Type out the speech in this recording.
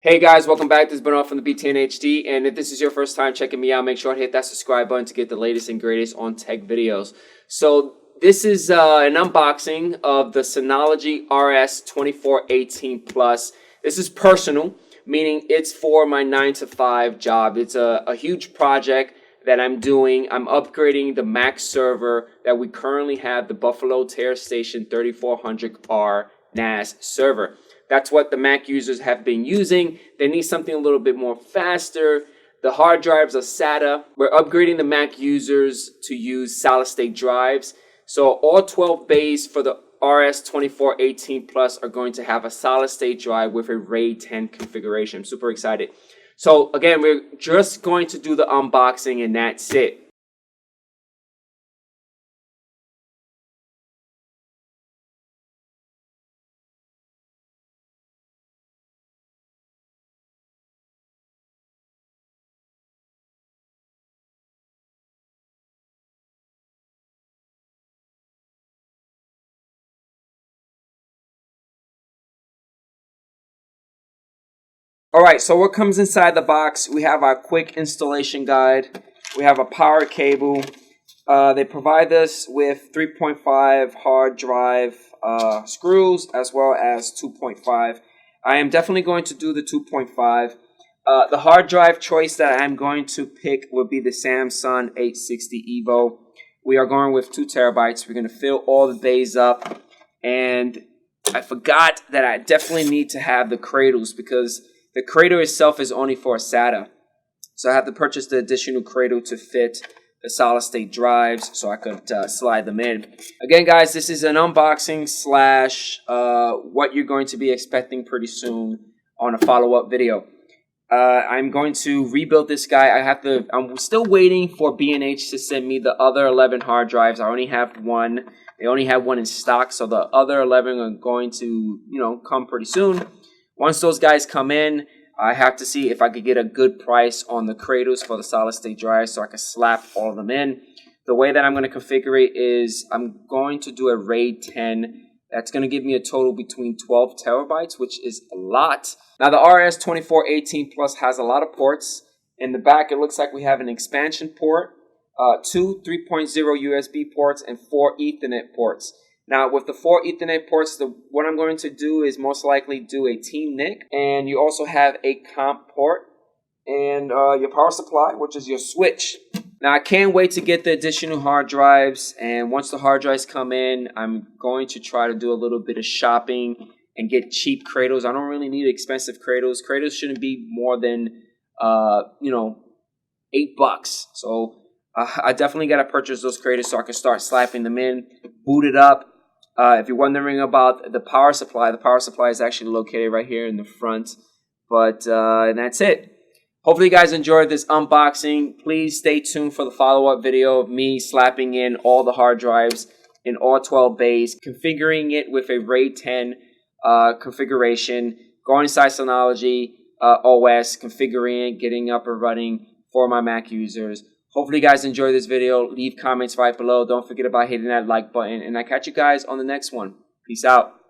Hey guys, welcome back. This is Bernard from the BTN HD, and if this is your first time checking me out, make sure to hit that subscribe button to get the latest and greatest on tech videos. So this is an unboxing of the Synology RS2418 Plus. This is personal, meaning it's for my 9-to-5 job. It's a huge project that I'm doing. I'm upgrading the Mac server that we currently have, the Buffalo TeraStation 3400R NAS server. That's what the Mac users have been using. They need something a little bit more faster. The hard drives are SATA. We're upgrading the Mac users to use solid state drives. So all 12 bays for the RS2418 Plus are going to have a solid state drive with a RAID 10 configuration. I'm super excited. So again, we're just going to do the unboxing and that's it. Alright, so what comes inside the box? We have our quick installation guide. We have a power cable. They provide us with 3.5 hard drive screws as well as 2.5. I am definitely going to do the 2.5. The hard drive choice that I'm going to pick would be the Samsung 860 EVO. We are going with 2 terabytes. We're going to fill all the bays up. And I forgot that I definitely need to have the cradles because the cradle itself is only for a SATA. So I have to purchase the additional cradle to fit the solid state drives so I could slide them in. Again, guys, this is an unboxing slash what you're going to be expecting pretty soon on a follow-up video. I'm going to rebuild this guy. I'm still waiting for B&H to send me the other 11 hard drives. I only have one. They only have one in stock, so the other 11 are going to, come pretty soon. Once those guys come in, I have to see if I could get a good price on the cradles for the solid state drive so I can slap all of them in. The way that I'm going to configure it is I'm going to do a RAID 10. That's going to give me a total between 12 terabytes, which is a lot. Now, the RS2418 Plus has a lot of ports. In the back, it looks like we have an expansion port, 2 3.0 USB ports, and 4 Ethernet ports. Now, with the 4 Ethernet ports, what I'm going to do is most likely do a Team NIC. And you also have a comp port and your power supply, which is your switch. Now, I can't wait to get the additional hard drives. And once the hard drives come in, I'm going to try to do a little bit of shopping and get cheap cradles. I don't really need expensive cradles. Cradles shouldn't be more than, $8. So I definitely got to purchase those cradles so I can start slapping them in, boot it up. If you're wondering about the power supply is actually located right here in the front. But and that's it. Hopefully you guys enjoyed this unboxing. Please stay tuned for the follow-up video of me slapping in all the hard drives in all 12 bays, configuring it with a RAID 10 configuration, going inside Synology OS, configuring it, getting up and running for my Mac users. Hopefully you guys enjoyed this video. Leave comments right below. Don't forget about hitting that like button. And I'll catch you guys on the next one. Peace out.